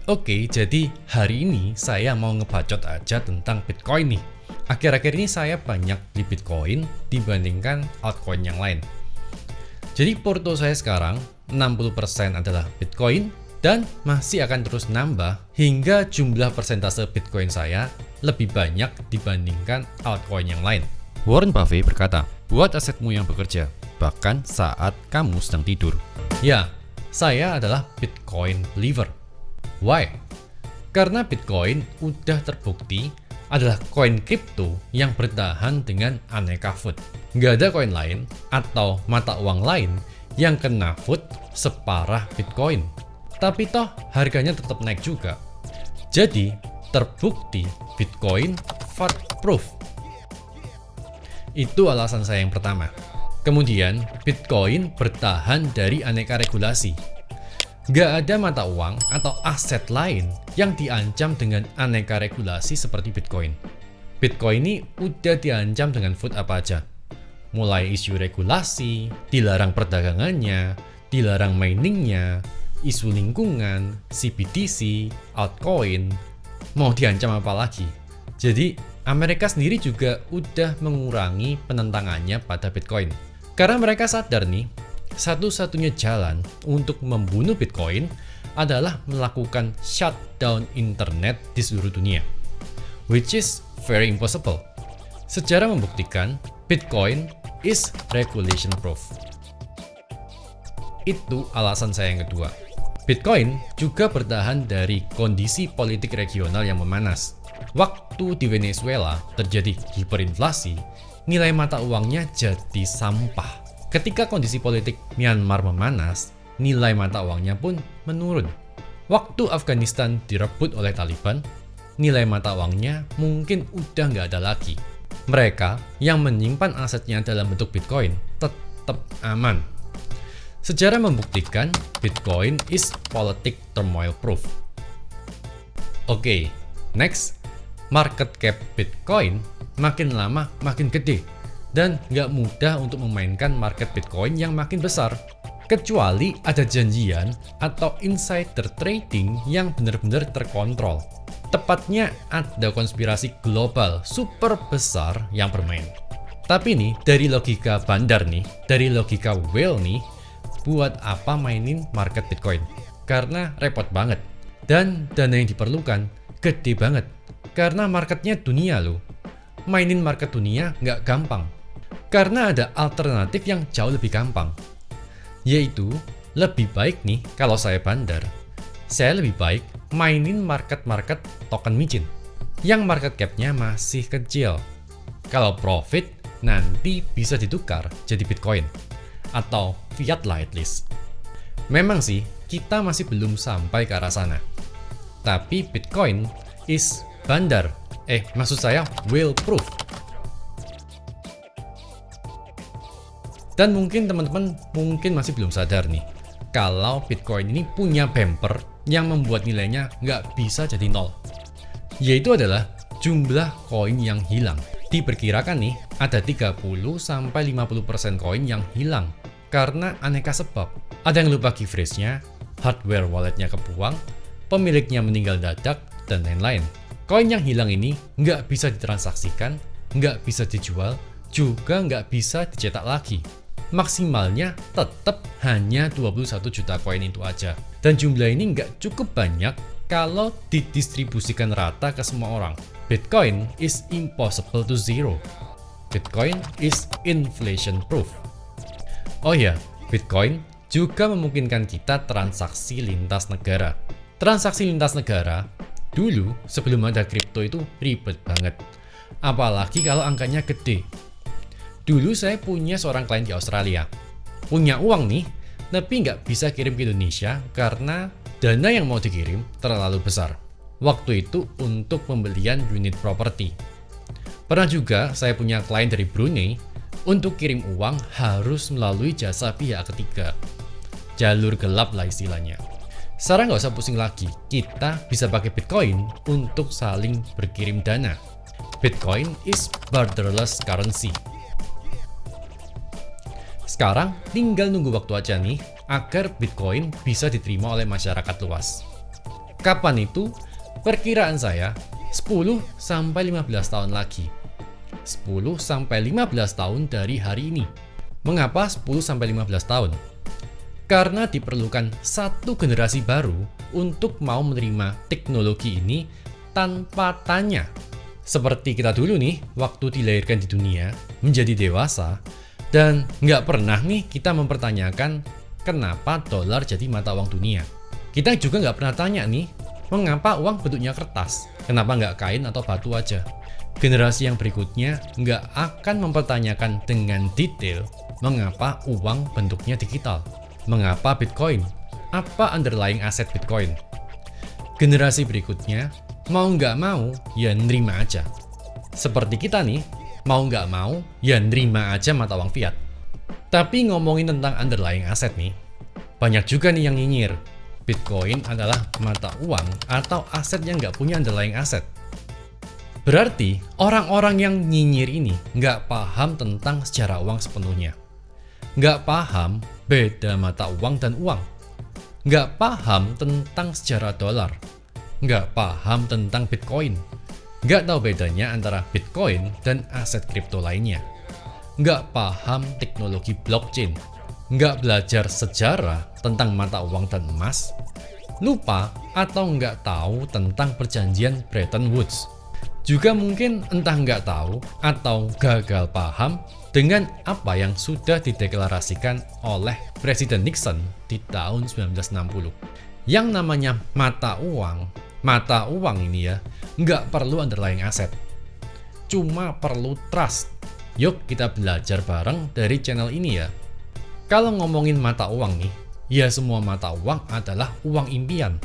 Oke, jadi hari ini saya mau ngebacot aja tentang Bitcoin nih. Akhir-akhir ini saya banyak di Bitcoin dibandingkan altcoin yang lain. Jadi porto saya sekarang 60% adalah Bitcoin dan masih akan terus nambah hingga jumlah persentase Bitcoin saya lebih banyak dibandingkan altcoin yang lain. Warren Buffett berkata, buat asetmu yang bekerja, bahkan saat kamu sedang tidur. Ya, saya adalah Bitcoin believer. Why? Karena Bitcoin udah terbukti adalah koin kripto yang bertahan dengan aneka food. Nggak ada koin lain atau mata uang lain yang kena food separah Bitcoin. Tapi toh harganya tetap naik juga. Jadi terbukti Bitcoin FUD proof. Itu alasan saya yang pertama. Kemudian Bitcoin bertahan dari aneka regulasi. Gak ada mata uang atau aset lain yang diancam dengan aneka regulasi seperti Bitcoin. Bitcoin ini udah diancam dengan FUD apa aja. Mulai isu regulasi, dilarang perdagangannya, dilarang miningnya, isu lingkungan, CBDC, altcoin, mau diancam apa lagi. Jadi Amerika sendiri juga udah mengurangi penentangannya pada Bitcoin. Karena mereka sadar nih, satu-satunya jalan untuk membunuh Bitcoin adalah melakukan shutdown internet di seluruh dunia, which is very impossible. Sejarah membuktikan Bitcoin is regulation proof. Itu alasan saya yang kedua. Bitcoin juga bertahan dari kondisi politik regional yang memanas. Waktu di Venezuela terjadi hiperinflasi, nilai mata uangnya jadi sampah. Ketika kondisi politik Myanmar memanas, nilai mata uangnya pun menurun. Waktu Afghanistan direbut oleh Taliban, nilai mata uangnya mungkin udah nggak ada lagi. Mereka yang menyimpan asetnya dalam bentuk Bitcoin tetap aman. Sejarah membuktikan Bitcoin is politic turmoil proof. Oke, next, market cap Bitcoin makin lama makin gede. Dan nggak mudah untuk memainkan market Bitcoin yang makin besar. Kecuali ada janjian atau insider trading yang benar-benar terkontrol. Tepatnya ada konspirasi global super besar yang bermain. Tapi nih, dari logika bandar nih, dari logika whale nih, buat apa mainin market Bitcoin? Karena repot banget. Dan dana yang diperlukan gede banget. Karena marketnya dunia loh. Mainin market dunia nggak gampang. Karena ada alternatif yang jauh lebih gampang. Yaitu, lebih baik nih kalau saya bandar, saya lebih baik mainin market-market token micin yang market cap-nya masih kecil. Kalau profit, nanti bisa ditukar jadi Bitcoin atau fiat lah at least. Memang sih, kita masih belum sampai ke arah sana. Tapi Bitcoin is bandar. Maksud saya whale proof. Dan mungkin teman-teman masih belum sadar nih, kalau Bitcoin ini punya bumper yang membuat nilainya nggak bisa jadi nol. Yaitu adalah jumlah koin yang hilang. Diperkirakan nih, ada 30-50% koin yang hilang karena aneka sebab. Ada yang lupa key phrase-nya, hardware walletnya kebuang, pemiliknya meninggal dadak, dan lain-lain. Koin yang hilang ini nggak bisa ditransaksikan, nggak bisa dijual, juga nggak bisa dicetak lagi. Maksimalnya tetap hanya 21 juta koin itu aja. Dan jumlah ini nggak cukup banyak kalau didistribusikan rata ke semua orang. Bitcoin is impossible to zero. Bitcoin is inflation proof. Oh ya, Bitcoin juga memungkinkan kita transaksi lintas negara. Transaksi lintas negara, dulu sebelum ada kripto itu ribet banget. Apalagi kalau angkanya gede. Dulu saya punya seorang klien di Australia. Punya uang nih, tapi nggak bisa kirim ke Indonesia karena dana yang mau dikirim terlalu besar. Waktu itu untuk pembelian unit properti. Pernah juga saya punya klien dari Brunei, untuk kirim uang harus melalui jasa pihak ketiga. Jalur gelap lah istilahnya. Sekarang nggak usah pusing lagi, kita bisa pakai Bitcoin untuk saling berkirim dana. Bitcoin is borderless currency. Sekarang tinggal nunggu waktu aja nih agar Bitcoin bisa diterima oleh masyarakat luas. Kapan itu? Perkiraan saya 10-15 tahun lagi. 10-15 tahun dari hari ini. Mengapa 10-15 tahun? Karena diperlukan satu generasi baru untuk mau menerima teknologi ini tanpa tanya. Seperti kita dulu nih, waktu dilahirkan di dunia, menjadi dewasa, dan nggak pernah nih kita mempertanyakan kenapa dolar jadi mata uang dunia. Kita juga nggak pernah tanya nih, mengapa uang bentuknya kertas? Kenapa nggak kain atau batu aja? Generasi yang berikutnya nggak akan mempertanyakan dengan detail mengapa uang bentuknya digital. Mengapa Bitcoin? Apa underlying aset Bitcoin? Generasi berikutnya mau nggak mau ya nerima aja. Seperti kita nih, mau nggak mau ya nerima aja mata uang fiat. Tapi ngomongin tentang underlying aset nih, banyak juga nih yang nyinyir Bitcoin adalah mata uang atau aset yang nggak punya underlying aset. Berarti orang-orang yang nyinyir ini nggak paham tentang sejarah uang sepenuhnya. Nggak paham beda mata uang dan uang. Nggak paham tentang sejarah dolar. Nggak paham tentang Bitcoin. Nggak tahu bedanya antara Bitcoin dan aset kripto lainnya. Nggak paham teknologi blockchain. Nggak belajar sejarah tentang mata uang dan emas, lupa atau nggak tahu tentang perjanjian Bretton Woods. Juga mungkin entah nggak tahu atau gagal paham dengan apa yang sudah dideklarasikan oleh Presiden Nixon di tahun 1960. Yang namanya mata uang ini ya, nggak perlu underlying aset. Cuma perlu trust. Yuk kita belajar bareng dari channel ini ya. Kalau ngomongin mata uang nih, ya semua mata uang adalah uang impian.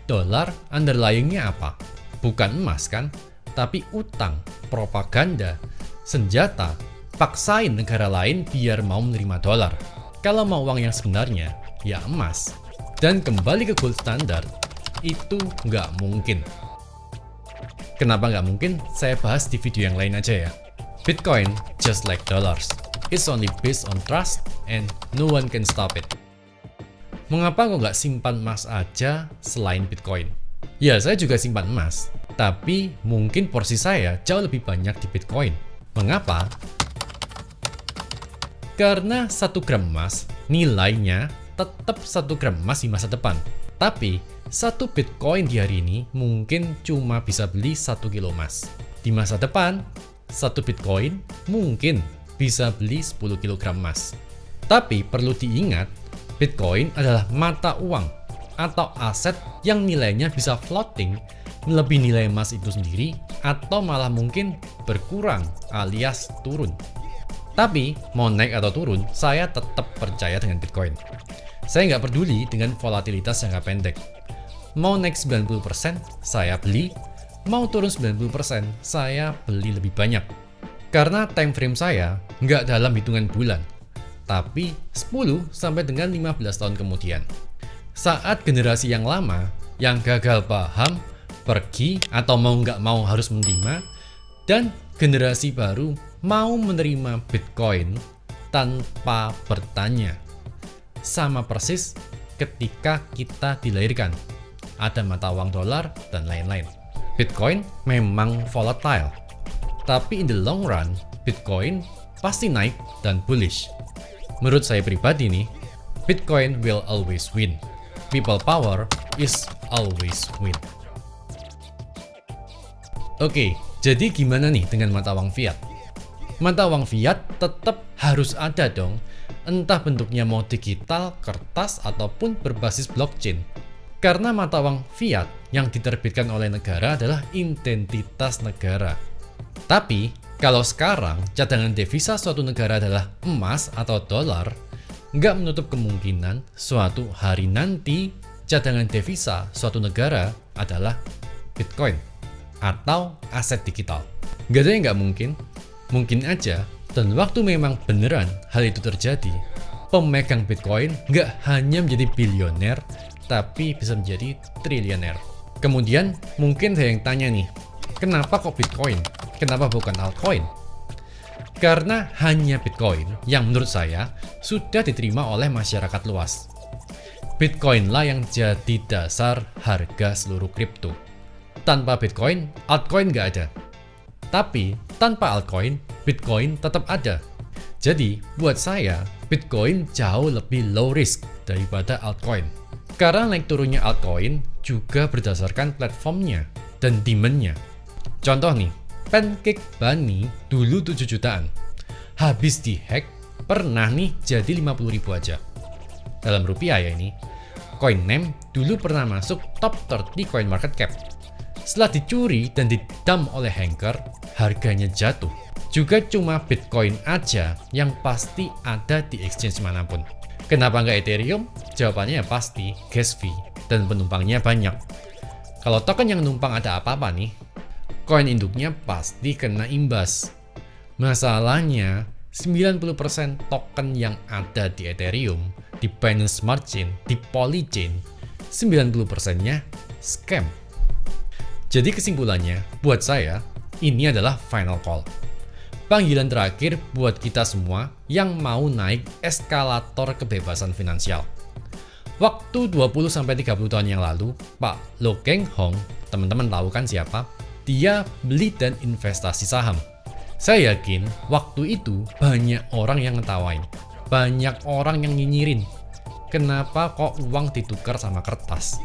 Dolar underlyingnya apa? Bukan emas kan? Tapi utang, propaganda, senjata, paksain negara lain biar mau menerima dolar. Kalau mau uang yang sebenarnya, ya emas. Dan kembali ke gold standard, itu nggak mungkin. Kenapa nggak mungkin? Saya bahas di video yang lain aja ya. Bitcoin, just like dollars. It's only based on trust and no one can stop it. Mengapa kok nggak simpan emas aja selain Bitcoin? Ya, saya juga simpan emas, tapi mungkin porsi saya jauh lebih banyak di Bitcoin. Mengapa? Karena 1 gram emas nilainya tetap 1 gram emas di masa depan. Tapi 1 Bitcoin di hari ini mungkin cuma bisa beli 1 kilo emas. Di masa depan, 1 Bitcoin mungkin bisa beli 10 kg emas. Tapi perlu diingat, Bitcoin adalah mata uang atau aset yang nilainya bisa floating melebihi nilai emas itu sendiri atau malah mungkin berkurang alias turun. Tapi mau naik atau turun, saya tetap percaya dengan Bitcoin. Saya nggak peduli dengan volatilitas jangka pendek. Mau naik 90%, saya beli. Mau turun 90%, saya beli lebih banyak. Karena time frame saya nggak dalam hitungan bulan, tapi 10 sampai dengan 15 tahun kemudian. Saat generasi yang lama, yang gagal paham, pergi atau mau nggak mau harus menerima, dan generasi baru mau menerima Bitcoin tanpa bertanya. Sama persis ketika kita dilahirkan. Ada mata uang dolar dan lain-lain. Bitcoin memang volatile. Tapi in the long run, Bitcoin pasti naik dan bullish. Menurut saya pribadi nih, Bitcoin will always win. People power is always win. Oke, jadi gimana nih dengan mata uang fiat? Mata uang fiat tetap harus ada dong, entah bentuknya mau digital, kertas, ataupun berbasis blockchain. Karena mata uang fiat yang diterbitkan oleh negara adalah identitas negara. Tapi, kalau sekarang cadangan devisa suatu negara adalah emas atau dolar, nggak menutup kemungkinan suatu hari nanti cadangan devisa suatu negara adalah Bitcoin atau aset digital. Nggak ada yang nggak mungkin, mungkin aja, dan waktu memang beneran hal itu terjadi, pemegang Bitcoin nggak hanya menjadi bilioner, tapi bisa menjadi triliuner. Kemudian mungkin ada yang tanya nih, kenapa kok Bitcoin? Kenapa bukan altcoin? Karena hanya Bitcoin yang menurut saya sudah diterima oleh masyarakat luas. Bitcoin lah yang jadi dasar harga seluruh kripto. Tanpa Bitcoin, altcoin nggak ada. Tapi, tanpa altcoin, Bitcoin tetap ada. Jadi, buat saya, Bitcoin jauh lebih low risk daripada altcoin. Karena naik turunnya altcoin juga berdasarkan platformnya dan demand-nya. Contoh nih, Pancake Bunny dulu 7 jutaan. Habis dihack, pernah nih jadi 50.000 aja. Dalam rupiah ya ini, Coinname dulu pernah masuk top 30 coin market cap. Setelah dicuri dan didump oleh hacker, harganya jatuh. Juga cuma Bitcoin aja yang pasti ada di exchange manapun. Kenapa nggak Ethereum? Jawabannya ya pasti gas fee dan penumpangnya banyak. Kalau token yang numpang ada apa-apa nih, koin induknya pasti kena imbas. Masalahnya, 90% token yang ada di Ethereum, di Binance Smart Chain, di Polychain, 90%-nya scam. Jadi kesimpulannya, buat saya, ini adalah final call. Panggilan terakhir buat kita semua yang mau naik eskalator kebebasan finansial. Waktu 20-30 tahun yang lalu, Pak Lo Keng Hong, teman-teman tahu kan siapa? Dia beli dan investasi saham. Saya yakin waktu itu banyak orang yang ngetawain, banyak orang yang nyinyirin. Kenapa kok uang ditukar sama kertas?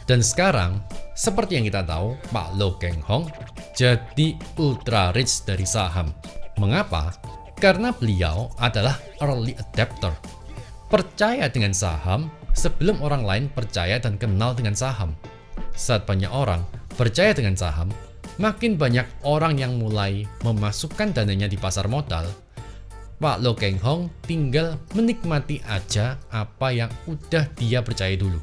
Dan sekarang, seperti yang kita tahu, Pak Lo Keng Hong jadi ultra rich dari saham. Mengapa? Karena beliau adalah early adapter. Percaya dengan saham sebelum orang lain percaya dan kenal dengan saham. Saat banyak orang percaya dengan saham, makin banyak orang yang mulai memasukkan dananya di pasar modal. Pak Lo Keng Hong tinggal menikmati aja apa yang udah dia percaya dulu.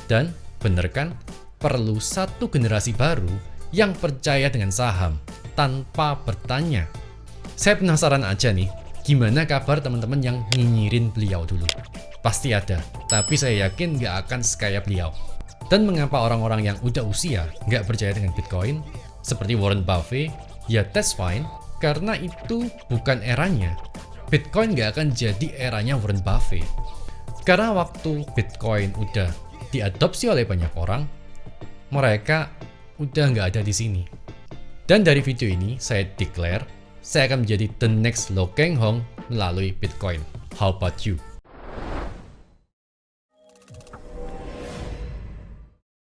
Dan bener kan, perlu satu generasi baru yang percaya dengan saham tanpa bertanya. Saya penasaran aja nih, gimana kabar teman-teman yang nyinyirin beliau dulu? Pasti ada, tapi saya yakin nggak akan sekaya beliau. Dan mengapa orang-orang yang udah usia nggak percaya dengan Bitcoin? Seperti Warren Buffett, ya that's fine, karena itu bukan eranya. Bitcoin nggak akan jadi eranya Warren Buffett. Karena waktu Bitcoin udah diadopsi oleh banyak orang, mereka udah nggak ada di sini. Dan dari video ini, saya declare, saya akan menjadi the next Lo Keng Hong melalui Bitcoin. How about you?